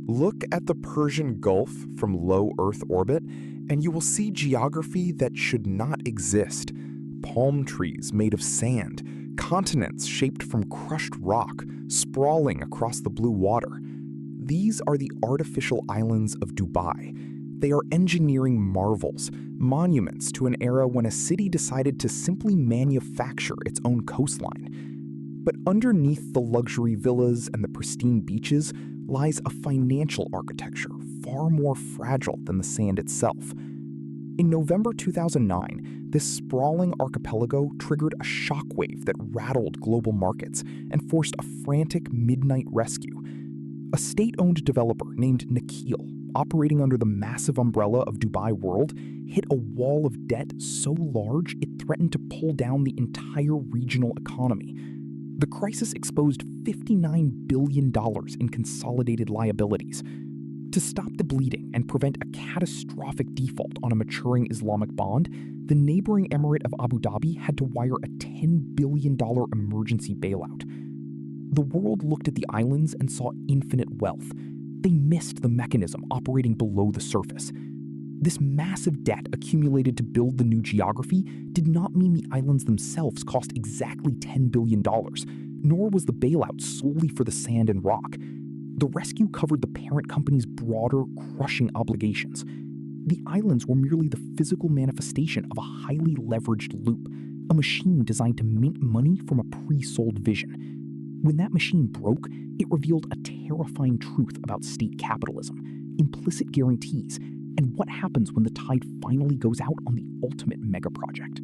Look at the Persian Gulf from low Earth orbit, and you will see geography that should not exist. Palm trees made of sand, continents shaped from crushed rock, sprawling across the blue water. These are the artificial islands of Dubai. They are engineering marvels, monuments to an era when a city decided to simply manufacture its own coastline. But underneath the luxury villas and the pristine beaches lies a financial architecture far more fragile than the sand itself. In November 2009, this sprawling archipelago triggered a shockwave that rattled global markets and forced a frantic midnight rescue. A state-owned developer named Nakheel, operating under the massive umbrella of Dubai World, hit a wall of debt so large it threatened to pull down the entire regional economy. The crisis exposed $59 billion in consolidated liabilities. To stop the bleeding and prevent a catastrophic default on a maturing Islamic bond, the neighboring emirate of Abu Dhabi had to wire a $10 billion emergency bailout. The world looked at the islands and saw infinite wealth. They missed the mechanism operating below the surface. This massive debt accumulated to build the new geography did not mean the islands themselves cost exactly $10 billion, nor was the bailout solely for the sand and rock. The rescue covered the parent company's broader, crushing obligations. The islands were merely the physical manifestation of a highly leveraged loop, a machine designed to mint money from a pre-sold vision. When that machine broke, it revealed a terrifying truth about state capitalism, implicit guarantees, and what happens when the tide finally goes out on the ultimate megaproject.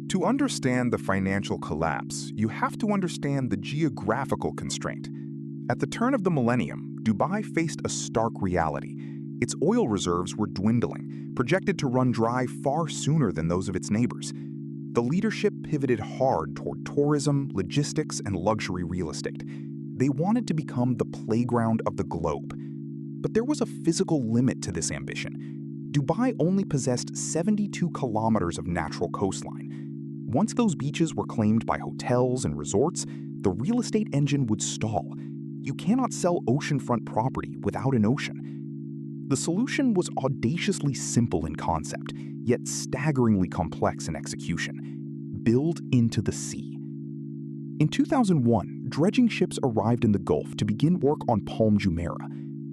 To understand the financial collapse, you have to understand the geographical constraint. At the turn of the millennium, Dubai faced a stark reality. Its oil reserves were dwindling, projected to run dry far sooner than those of its neighbors. The leadership pivoted hard toward tourism, logistics, and luxury real estate. They wanted to become the playground of the globe. But there was a physical limit to this ambition. Dubai only possessed 72 kilometers of natural coastline. Once those beaches were claimed by hotels and resorts, the real estate engine would stall. You cannot sell oceanfront property without an ocean. The solution was audaciously simple in concept, yet staggeringly complex in execution. Build into the sea. In 2001, dredging ships arrived in the Gulf to begin work on Palm Jumeirah.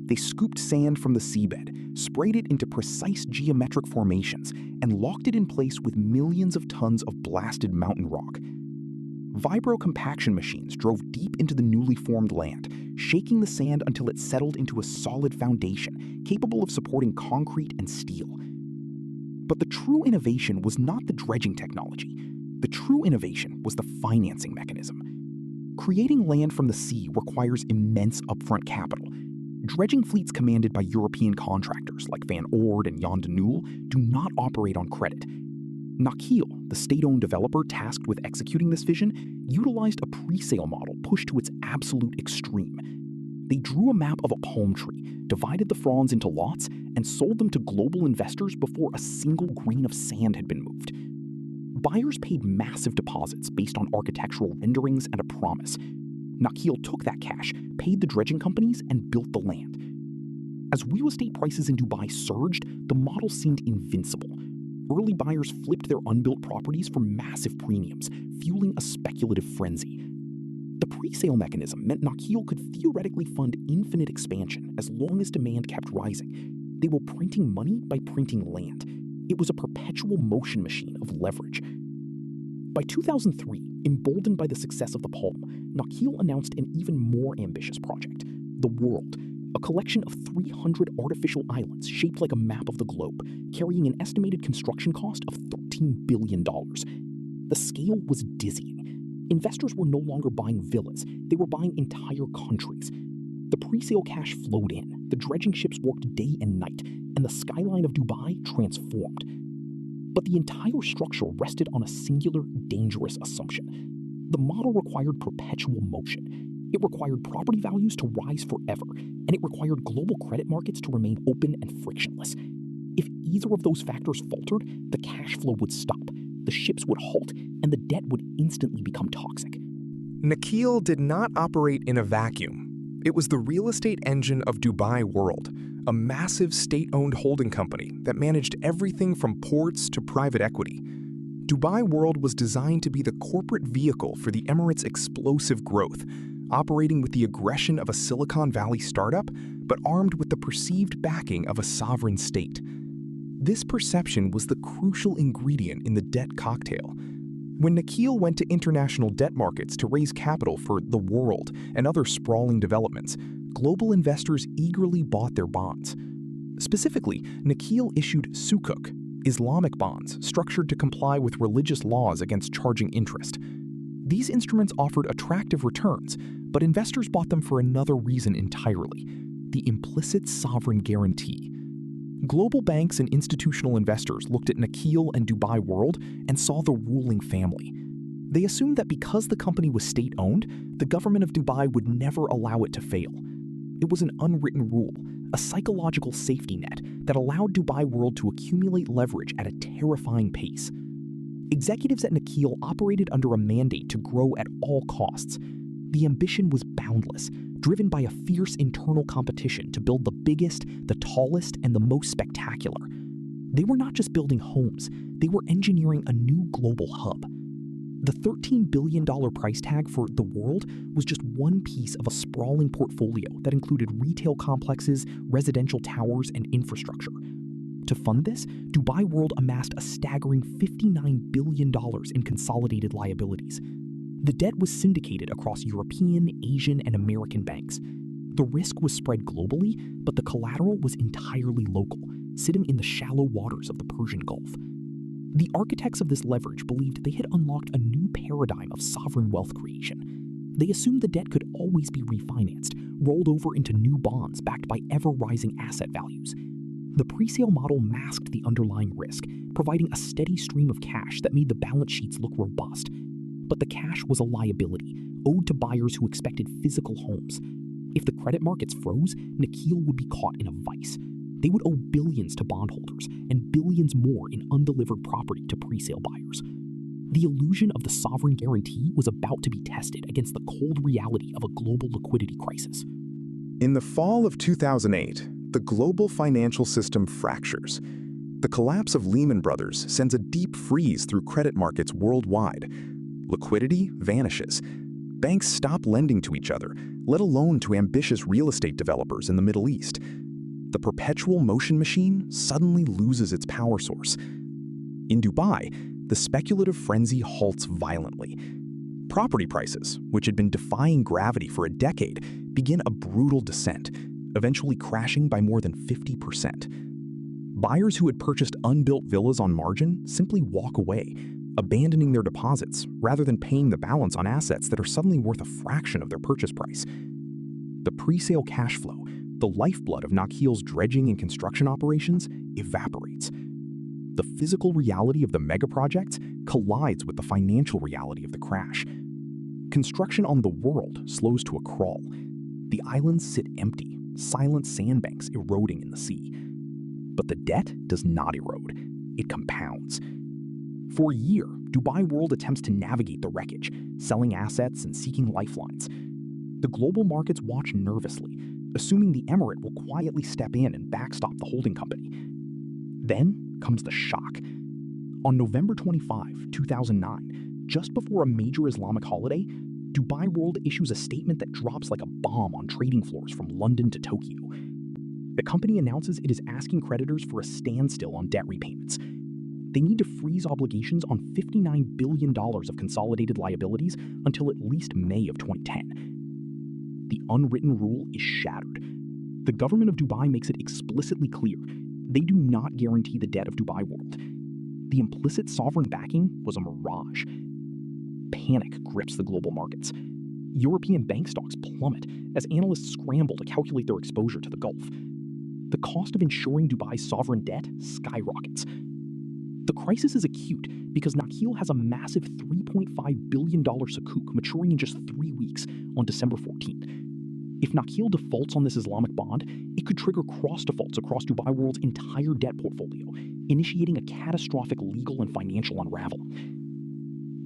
They scooped sand from the seabed, sprayed it into precise geometric formations, and locked it in place with millions of tons of blasted mountain rock. Vibro-compaction machines drove deep into the newly formed land, shaking the sand until it settled into a solid foundation, capable of supporting concrete and steel. But the true innovation was not the dredging technology. The true innovation was the financing mechanism. Creating land from the sea requires immense upfront capital. Dredging fleets commanded by European contractors like Van Oord and Jan de Nul do not operate on credit. Nakheel, the state-owned developer tasked with executing this vision, utilized a presale model pushed to its absolute extreme. They drew a map of a palm tree, divided the fronds into lots, and sold them to global investors before a single grain of sand had been moved. Buyers paid massive deposits based on architectural renderings and a promise. Nakheel took that cash, paid the dredging companies, and built the land. As real estate prices in Dubai surged, the model seemed invincible. Early buyers flipped their unbuilt properties for massive premiums, fueling a speculative frenzy. The presale mechanism meant Nakheel could theoretically fund infinite expansion as long as demand kept rising. They were printing money by printing land. It was a perpetual motion machine of leverage. By 2003, emboldened by the success of the Palm, Nakheel announced an even more ambitious project, the World, a collection of 300 artificial islands shaped like a map of the globe, carrying an estimated construction cost of $13 billion. The scale was dizzying. Investors were no longer buying villas, they were buying entire countries. The presale cash flowed in, the dredging ships worked day and night, and the skyline of Dubai transformed. But the entire structure rested on a singular, dangerous assumption. The model required perpetual motion. It required property values to rise forever, and it required global credit markets to remain open and frictionless. If either of those factors faltered, the cash flow would stop, the ships would halt, and the debt would instantly become toxic. Nakheel did not operate in a vacuum. It was the real estate engine of Dubai World, a massive state-owned holding company that managed everything from ports to private equity. Dubai World was designed to be the corporate vehicle for the Emirates' explosive growth, operating with the aggression of a Silicon Valley startup, but armed with the perceived backing of a sovereign state. This perception was the crucial ingredient in the debt cocktail. When Nakheel went to international debt markets to raise capital for the world and other sprawling developments, global investors eagerly bought their bonds. Specifically, Nakheel issued sukuk, Islamic bonds structured to comply with religious laws against charging interest. These instruments offered attractive returns, but investors bought them for another reason entirely: the implicit sovereign guarantee. Global banks and institutional investors looked at Nakheel and Dubai World and saw the ruling family. They assumed that because the company was state-owned, the government of Dubai would never allow it to fail. It was an unwritten rule, a psychological safety net that allowed Dubai World to accumulate leverage at a terrifying pace. Executives at Nakheel operated under a mandate to grow at all costs. The ambition was boundless, driven by a fierce internal competition to build the biggest, the tallest, and the most spectacular. They were not just building homes, they were engineering a new global hub. The $13 billion price tag for the world was just one piece of a sprawling portfolio that included retail complexes, residential towers, and infrastructure. To fund this, Dubai World amassed a staggering $59 billion in consolidated liabilities. The debt was syndicated across European, Asian, and American banks. The risk was spread globally, but the collateral was entirely local, sitting in the shallow waters of the Persian Gulf. The architects of this leverage believed they had unlocked a new paradigm of sovereign wealth creation. They assumed the debt could always be refinanced, rolled over into new bonds backed by ever-rising asset values. The presale model masked the underlying risk, providing a steady stream of cash that made the balance sheets look robust. But the cash was a liability, owed to buyers who expected physical homes. If the credit markets froze, Nakheel would be caught in a vice. They would owe billions to bondholders and billions more in undelivered property to presale buyers. The illusion of the sovereign guarantee was about to be tested against the cold reality of a global liquidity crisis. In the fall of 2008, the global financial system fractures. The collapse of Lehman Brothers sends a deep freeze through credit markets worldwide. Liquidity vanishes. Banks stop lending to each other, let alone to ambitious real estate developers in the Middle East. The perpetual motion machine suddenly loses its power source. In Dubai, the speculative frenzy halts violently. Property prices, which had been defying gravity for a decade, begin a brutal descent, eventually crashing by more than 50%. Buyers who had purchased unbuilt villas on margin simply walk away, abandoning their deposits rather than paying the balance on assets that are suddenly worth a fraction of their purchase price. The presale cash flow, the lifeblood of Nakheel's dredging and construction operations, evaporates. The physical reality of the megaprojects collides with the financial reality of the crash. Construction on the world slows to a crawl. The islands sit empty, silent sandbanks eroding in the sea. But the debt does not erode. It compounds. For a year, Dubai World attempts to navigate the wreckage, selling assets and seeking lifelines. The global markets watch nervously, assuming the emirate will quietly step in and backstop the holding company. Then comes the shock. On November 25, 2009, just before a major Islamic holiday, Dubai World issues a statement that drops like a bomb on trading floors from London to Tokyo. The company announces it is asking creditors for a standstill on debt repayments. They need to freeze obligations on $59 billion of consolidated liabilities until at least May of 2010. The unwritten rule is shattered. The government of Dubai makes it explicitly clear they do not guarantee the debt of Dubai World. The implicit sovereign backing was a mirage. Panic grips the global markets. European bank stocks plummet as analysts scramble to calculate their exposure to the Gulf. The cost of insuring Dubai's sovereign debt skyrockets. The crisis is acute because Nakheel has a massive $3.5 billion sukuk maturing in just 3 weeks on December 14th. If Nakheel defaults on this Islamic bond, it could trigger cross-defaults across Dubai World's entire debt portfolio, initiating a catastrophic legal and financial unravel.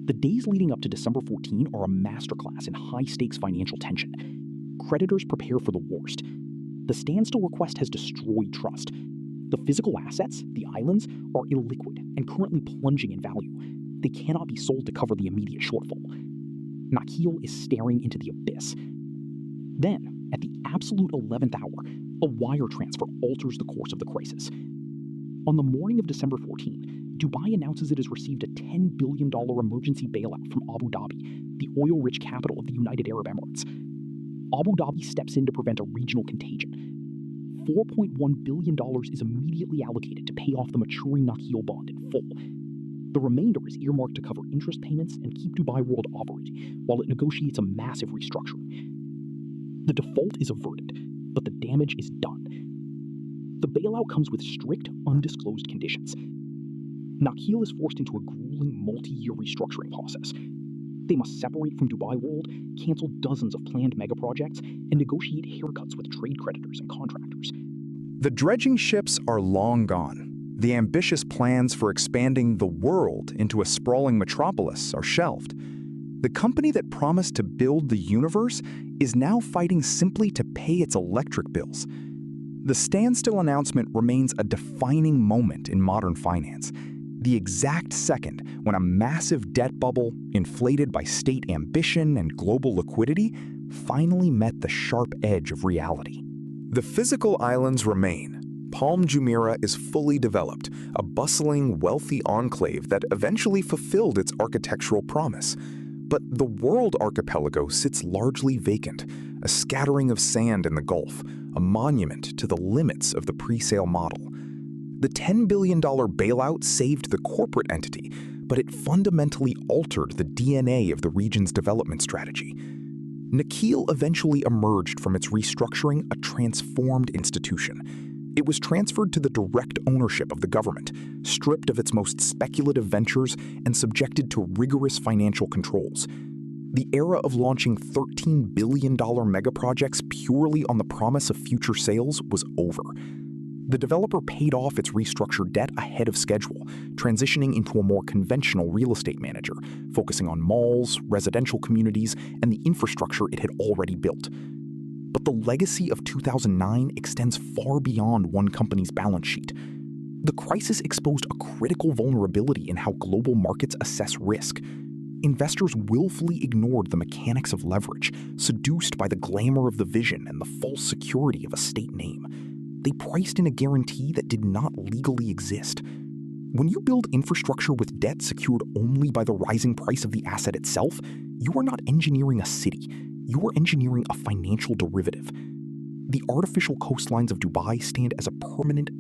The days leading up to December 14 are a masterclass in high-stakes financial tension. Creditors prepare for the worst. The standstill request has destroyed trust. The physical assets, the islands, are illiquid and currently plunging in value. They cannot be sold to cover the immediate shortfall. Nakheel is staring into the abyss. Then, at the absolute 11th hour, a wire transfer alters the course of the crisis. On the morning of December 14, Dubai announces it has received a $10 billion emergency bailout from Abu Dhabi, the oil-rich capital of the United Arab Emirates. Abu Dhabi steps in to prevent a regional contagion. $4.1 billion is immediately allocated to pay off the maturing Nakheel bond in full. The remainder is earmarked to cover interest payments and keep Dubai World operating, while it negotiates a massive restructuring. The default is averted, but the damage is done. The bailout comes with strict, undisclosed conditions. Nakheel is forced into a grueling multi-year restructuring process. They must separate from Dubai World, cancel dozens of planned megaprojects, and negotiate haircuts with trade creditors and contractors. The dredging ships are long gone. The ambitious plans for expanding the world into a sprawling metropolis are shelved. The company that promised to build the universe is now fighting simply to pay its electric bills. The standstill announcement remains a defining moment in modern finance, the exact second when a massive debt bubble, inflated by state ambition and global liquidity, finally met the sharp edge of reality. The physical islands remain. Palm Jumeirah is fully developed, a bustling, wealthy enclave that eventually fulfilled its architectural promise. But the world archipelago sits largely vacant, a scattering of sand in the Gulf, a monument to the limits of the presale model. The $10 billion bailout saved the corporate entity, but it fundamentally altered the DNA of the region's development strategy. Nakheel eventually emerged from its restructuring a transformed institution. It was transferred to the direct ownership of the government, stripped of its most speculative ventures, and subjected to rigorous financial controls. The era of launching $13 billion megaprojects purely on the promise of future sales was over. The developer paid off its restructured debt ahead of schedule, transitioning into a more conventional real estate manager, focusing on malls, residential communities, and the infrastructure it had already built. But the legacy of 2009 extends far beyond one company's balance sheet. The crisis exposed a critical vulnerability in how global markets assess risk. Investors willfully ignored the mechanics of leverage, seduced by the glamour of the vision and the false security of a state name. They priced in a guarantee that did not legally exist. When you build infrastructure with debt secured only by the rising price of the asset itself, you are not engineering a city. You are engineering a financial derivative. The artificial coastlines of Dubai stand as a permanent